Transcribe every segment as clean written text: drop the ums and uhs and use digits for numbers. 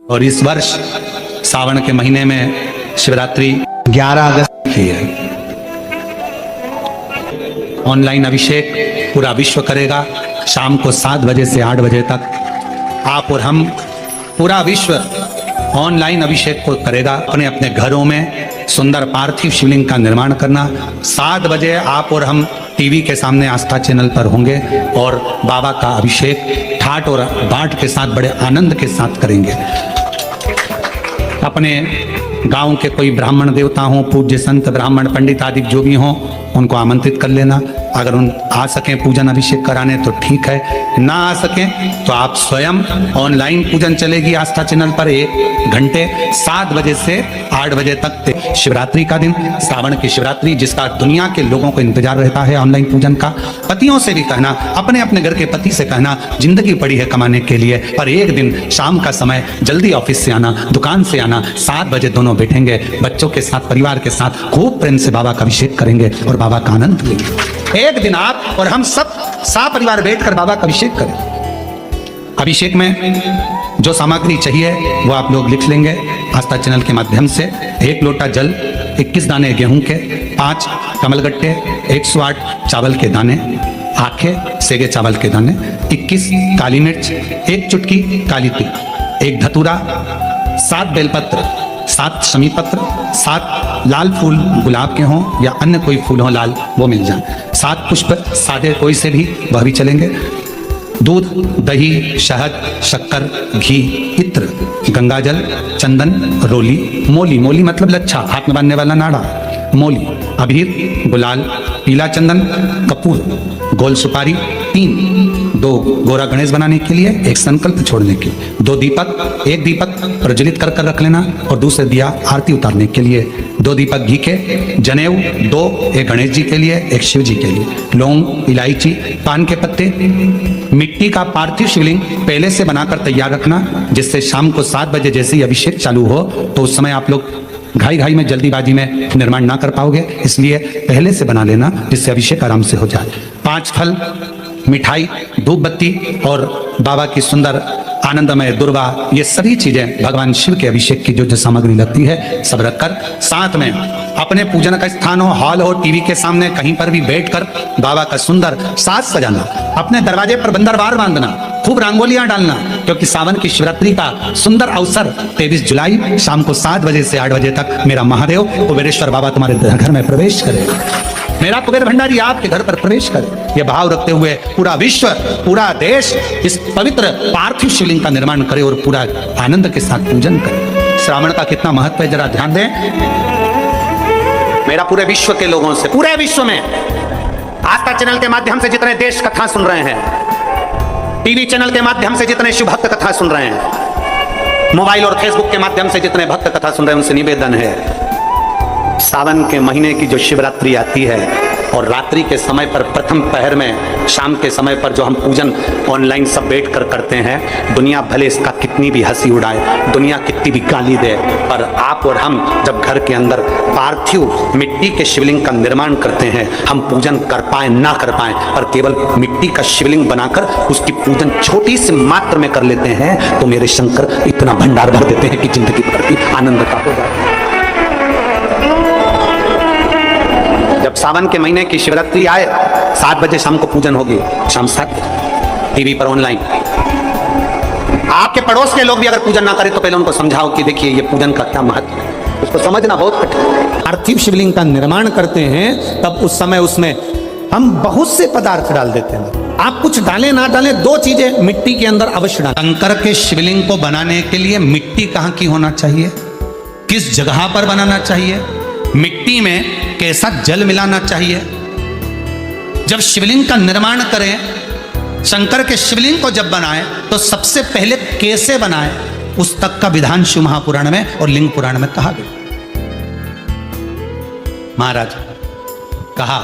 और इस वर्ष सावन के महीने में शिवरात्रि 11 अगस्त की है। ऑनलाइन अभिषेक पूरा विश्व करेगा। शाम को 7 बजे से 8 बजे तक आप और हम, पूरा विश्व ऑनलाइन अभिषेक को करेगा। अपने अपने घरों में सुंदर पार्थिव शिवलिंग का निर्माण करना। 7 बजे आप और हम टीवी के सामने आस्था चैनल पर होंगे और बाबा का अभिषेक ठाट और बाट के साथ बड़े आनंद के साथ करेंगे। अपने गांव के कोई ब्राह्मण देवता हों, पूज्य संत ब्राह्मण पंडित आदि जो भी हों, उनको आमंत्रित कर लेना। अगर उन आ सकें पूजन अभिषेक कराने तो ठीक है, ना आ सकें तो आप स्वयं ऑनलाइन पूजन चलेगी आस्था चैनल पर 1 घंटे 7 बजे से 8 बजे तक। शिवरात्रि का दिन, सावन की शिवरात्रि, जिसका दुनिया के लोगों को इंतजार रहता है ऑनलाइन पूजन का। पतियों से भी कहना, अपने अपने घर के पति से कहना, जिंदगी पड़ी है कमाने के लिए, पर एक दिन शाम का समय जल्दी ऑफिस से आना, दुकान से आना, 7 बजे दोनों बैठेंगे बच्चों के साथ, परिवार के साथ खूब प्रेम से बाबा का अभिषेक करेंगे और बाबा का आनंद लेंगे। एक दिन आप और हम सब परिवार बैठकर बाबा का अभिषेक करें। अभिषेक में जो सामग्री चाहिए वो आप लोग लिख लेंगे आस्था चैनल के माध्यम से। 1 लोटा जल, 21 दाने गेहूं के, 5 कमलगट्टे, 108 चावल के दाने, आखे सेगे चावल के दाने, 21 काली मिर्च, 1 चुटकी काली तिल, 1 धतूरा, 7 बेलपत्र, 7 शमी पत्र, 7 लाल फूल गुलाब के हों या अन्य कोई फूल हो लाल, वो मिल जाए, 7 पुष्प सादे कोई से भी, वह भी चलेंगे। दूध, दही, शहद, शक्कर, घी, इत्र, गंगाजल, चंदन, रोली, मोली, मोली मतलब लच्छा, हाथ में बांधने वाला नाड़ा, मोली, अबीर, गुलाल, पीला चंदन, कपूर, गोल सुपारी, 2 गोरा गणेश बनाने के लिए, 1 संकल्प छोड़ने के, 2 दीपक, 1 दीपक प्रज्वलित कर रख लेना और दूसरे दिया आरती उतारने के लिए, 2 दीपक घी के, जनेऊ 2, 1 गणेश जी के लिए, 1 शिव जी के लिए, लौंग, इलायची, पान के पत्ते, मिट्टी का पार्थिव शिवलिंग पहले से बनाकर तैयार रखना, जिससे शाम को 7 बजे जैसे ही अभिषेक चालू हो तो उस समय आप लोग घाई में जल्दीबाजी में निर्माण ना कर पाओगे, इसलिए पहले से बना लेना जिससे अभिषेक आराम से हो जाए। 5 फल, मिठाई, धूप बत्ती और बाबा की सुंदर आनंदमय दुर्वा, ये सभी चीजें भगवान शिव के अभिषेक की जो सामग्री लगती है सब रखकर, साथ में अपने पूजन का स्थान हो, हॉल हो, टीवी के सामने कहीं पर भी बैठकर बाबा का सुंदर साज सजाना, अपने दरवाजे पर बंदरवार बांधना, खूब रंगोलियां डालना, क्योंकि सावन की शिवरात्रि का सुंदर अवसर 23 जुलाई शाम को 7 बजे से 8 बजे तक मेरा महादेव कुबेरेश्वर बाबा तुम्हारे घर में प्रवेश करेगा, मेरा कुबेर भंडारी आपके घर पर प्रवेश करे। यह भाव रखते हुए पूरा विश्व, पूरा देश इस पवित्र पार्थिव शिवलिंग का निर्माण करे और पूरा आनंद के साथ पूजन करे। श्रावण का कितना महत्व है जरा ध्यान दें। मेरा पूरे विश्व के लोगों से, पूरे विश्व में आस्था चैनल के माध्यम से जितने देश कथा सुन रहे हैं, टीवी चैनल के माध्यम से जितने शिव भक्त कथा सुन रहे हैं, मोबाइल और फेसबुक के माध्यम से जितने भक्त कथा सुन रहे हैं, उनसे निवेदन है, सावन के महीने की जो शिवरात्रि आती है और रात्रि के समय पर प्रथम पहर में, शाम के समय पर जो हम पूजन ऑनलाइन सब बैठ कर करते हैं, दुनिया भले इसका कितनी भी हंसी उड़ाए, दुनिया कितनी भी गाली दे, पर आप और हम जब घर के अंदर पार्थिव मिट्टी के शिवलिंग का निर्माण करते हैं, हम पूजन कर पाए ना कर पाए, पर केवल मिट्टी का शिवलिंग बनाकर उसकी पूजन छोटी सी मात्र में कर लेते हैं, तो मेरे शंकर इतना भंडार भर देते हैं कि जिंदगी भर की आनंद का हो जाए। जब सावन के महीने की शिवरात्रि आए, 7 बजे शाम को पूजन होगी, शाम 7 टीवी पर ऑनलाइन। आपके पड़ोस के लोग भी अगर पूजन ना करें तो पहले उनको समझाओ कि देखिए ये पूजन का क्या महत्व है, उसको समझना बहुत कठिन है। पार्थिव शिवलिंग का निर्माण करते हैं तब उस समय उसमें हम बहुत से पदार्थ डाल देते हैं। आप कुछ डालें ना डालें, 2 चीजें मिट्टी के अंदर अवश्य डालें। शंकर के शिवलिंग को बनाने के लिए मिट्टी कहाँ की होना चाहिए, किस जगह पर बनाना चाहिए, मिट्टी में कैसा जल मिलाना चाहिए, जब शिवलिंग का निर्माण करें, शंकर के शिवलिंग को जब बनाएं तो सबसे पहले कैसे बनाएं, उस तक का विधान शिव महापुराण में और लिंग पुराण में कहा गया। महाराज कहा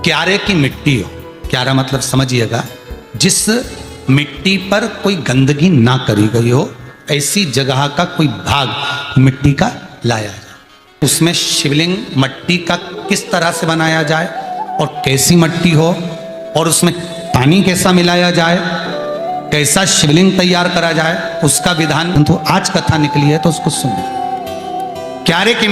क्यारे की मिट्टी हो, क्यारा मतलब समझिएगा, जिस मिट्टी पर कोई गंदगी ना करी गई हो, ऐसी जगह का कोई भाग मिट्टी का लाया जाए, उसमें शिवलिंग मट्टी का किस तरह से बनाया जाए और कैसी मट्टी हो और उसमें पानी कैसा मिलाया जाए कैसा शिवलिंग तैयार करा जाए उसका विधान तो आज कथा निकली है तो उसको सुनो। क्यारे की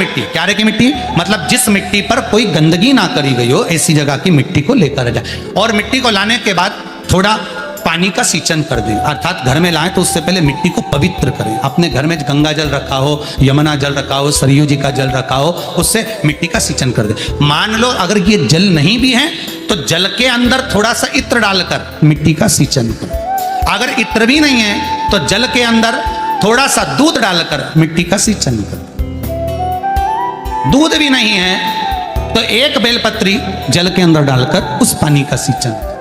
मिट्टी मतलब जिस मिट्टी पर कोई गंदगी ना करी गई हो ऐसी जगह की मिट्टी को लेकर जाए और मिट्टी को लाने के बाद थोड़ा पानी का सिंचन कर दें, अर्थात घर में लाएं तो उससे पहले मिट्टी को पवित्र करें। अपने घर में गंगा जल रखा हो, यमुना जल रखा हो, सरयू जी का जल रखा हो, उससे मिट्टी का सिंचन कर दें। मान लो अगर ये जल नहीं भी है तो जल के अंदर थोड़ा सा इत्र डालकर मिट्टी का सिंचन करें। अगर इत्र भी नहीं है तो जल के अंदर थोड़ा सा दूध डालकर मिट्टी का सिंचन करें। दूध भी नहीं है तो एक बेलपत्री जल के अंदर डालकर उस पानी का सिंचन।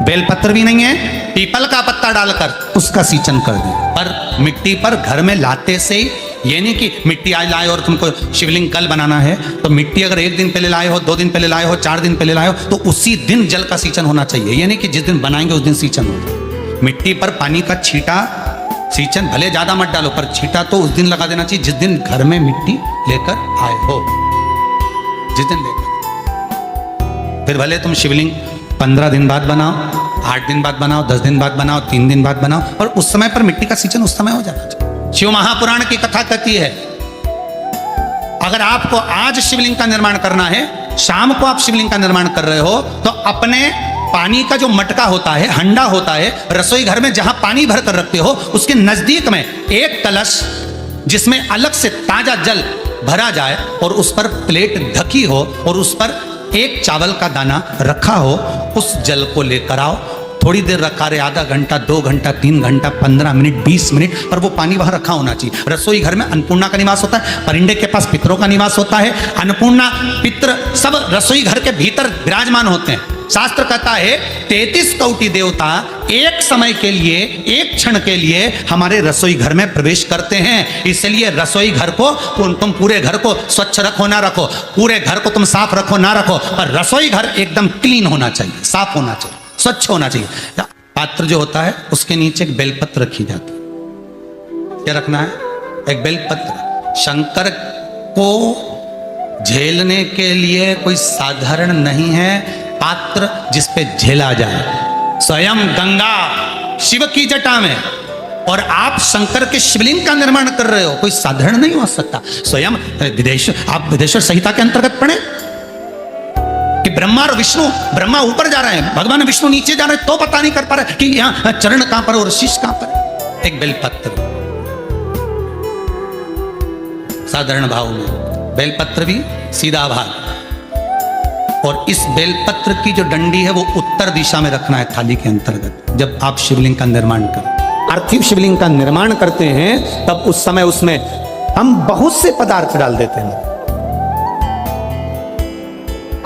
बेलपत्र भी नहीं है, पीपल का पत्ता डालकर उसका सिंचन कर दे। पर मिट्टी पर घर में लाते से ये नहीं कि मिट्टी आज लाए और तुमको शिवलिंग कल बनाना है तो मिट्टी अगर 1 दिन पहले लाए हो, 2 दिन पहले लाए हो, 4 दिन पहले लाए हो तो उसी दिन जल का सिंचन होना चाहिए। ये नहीं कि जिस दिन बनाएंगे उस दिन सिंचन हो। मिट्टी पर पानी का छींटा सिंचन भले ज्यादा मत डालो पर छींटा तो उस दिन लगा देना चाहिए जिस दिन घर में मिट्टी लेकर आए हो, जिस दिन लेकर। फिर भले तुम शिवलिंग 15 दिन बाद बनाओ, 8 दिन बाद बनाओ, 10 दिन बाद बनाओ, 3 दिन बाद बनाओ, पर उस समय पर मिट्टी का सिंचन उस समय हो जाना चाहिए। शिव महापुराण की कथा कहती है अगर आपको आज शिवलिंग का निर्माण करना है, शाम को आप शिवलिंग का निर्माण कर रहे हो तो अपने पानी का जो मटका होता है, हंडा होता है, रसोई घर में जहां पानी भर कर रखते हो उसके नजदीक में एक कलश जिसमें अलग से ताजा जल भरा जाए और उस पर प्लेट ढकी हो और उस पर एक चावल का दाना रखा हो, उस जल को लेकर आओ। थोड़ी देर रखा रहे, आधा घंटा, 2 घंटा, 3 घंटा, 15 मिनट, 20 मिनट, पर वो पानी वहां रखा होना चाहिए। रसोई घर में अन्नपूर्णा का निवास होता है, परिंदे के पास पितरों का निवास होता है। अन्नपूर्णा पितर सब रसोई घर के भीतर विराजमान होते हैं। शास्त्र कहता है 33 कौटि देवता एक समय के लिए, एक क्षण के लिए हमारे रसोई घर में प्रवेश करते हैं। इसलिए रसोई घर को तुम पूरे घर को स्वच्छ रखो ना रखो, पूरे घर को तुम साफ रखो ना रखो, पर रसोई घर एकदम क्लीन होना चाहिए, साफ होना चाहिए, स्वच्छ होना चाहिए। पात्र जो होता है उसके नीचे एक बेलपत्र रखी जाती है। क्या रखना है? एक बेलपत्र। शंकर को झेलने के लिए कोई साधारण नहीं है पात्र जिस पे झेला जाए। स्वयं गंगा शिव की जटा में और आप शंकर के शिवलिंग का निर्माण कर रहे हो, कोई साधारण नहीं हो सकता। स्वयं आप विदेश्वर संहिता के अंतर्गत पढ़े कि ब्रह्मा और विष्णु, ब्रह्मा ऊपर जा रहे हैं, भगवान विष्णु नीचे जा रहे हैं तो पता नहीं कर पा रहे कि यहाँ चरण कहां पर और शीश कहां पर। एक बेलपत्र साधारण भाव में, बेलपत्र भी सीधा भाग, और इस बेलपत्र की जो डंडी है वो उत्तर दिशा में रखना है थाली के अंतर्गत। जब आप शिवलिंग का निर्माण करें, पार्थिव शिवलिंग का निर्माण करते हैं तब उस समय उसमें हम बहुत से पदार्थ डाल देते हैं।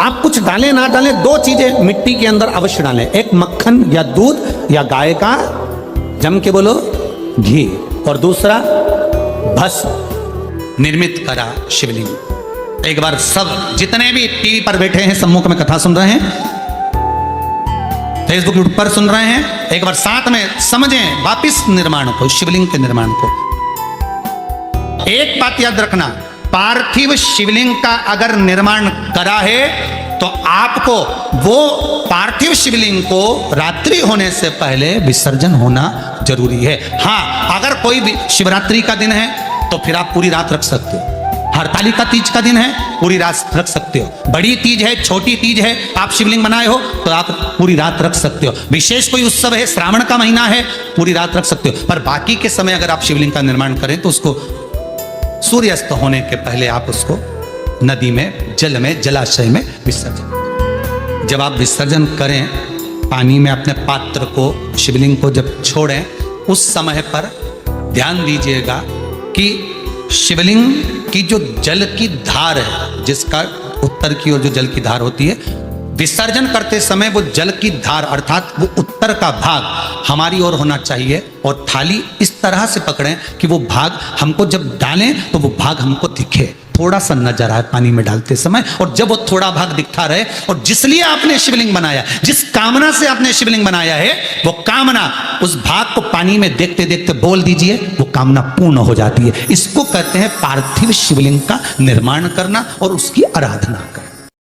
आप कुछ डालें ना डालें, 2 चीजें मिट्टी के अंदर अवश्य डालें। एक मक्खन या दूध या गाय का, जम के बोलो, घी, और दूसरा भस्म। निर्मित करा शिवलिंग। एक बार सब जितने भी टीवी पर बैठे हैं, सम्मुख में कथा सुन रहे हैं, फेसबुक यूट्यूब पर सुन रहे हैं, एक बार साथ में समझें वापिस निर्माण को, शिवलिंग के निर्माण को। एक बात याद रखना, पार्थिव शिवलिंग का अगर निर्माण करा है तो आपको वो पार्थिव शिवलिंग को रात्रि होने से पहले विसर्जन होना जरूरी है। हाँ, अगर कोई भी शिवरात्रि का दिन है तो फिर आप पूरी रात रख सकते हो। हरतालिका तीज का दिन है, पूरी रात रख सकते हो। बड़ी तीज है, छोटी तीज है, आप शिवलिंग बनाए हो तो आप पूरी रात रख सकते हो। विशेष कोई उत्सव है, श्रावण का महीना है, पूरी रात रख सकते हो। पर बाकी के समय अगर आप शिवलिंग का निर्माण करें तो उसको सूर्यास्त होने के पहले आप उसको नदी में, जल में, जलाशय में विसर्जन। जब आप विसर्जन करें पानी में अपने पात्र को, शिवलिंग को जब छोड़ें, उस समय पर ध्यान दीजिएगा कि शिवलिंग की जो जल की धार है, जिसका उत्तर की ओर जो जल की धार होती है, विसर्जन करते समय वो जल की धार अर्थात वो उत्तर का भाग हमारी ओर होना चाहिए और थाली इस तरह से पकड़ें कि वो भाग हमको जब डालें तो वो भाग हमको दिखे, थोड़ा सा नजर आए पानी में डालते समय। और जब वो थोड़ा भाग दिखता रहे, और जिसलिए आपने शिवलिंग बनाया, जिस कामना से आपने शिवलिंग बनाया है, वो कामना उस भाग को पानी में देखते देखते बोल दीजिए, वो कामना पूर्ण हो जाती है। इसको कहते हैं पार्थिव शिवलिंग का निर्माण करना और उसकी आराधना करना।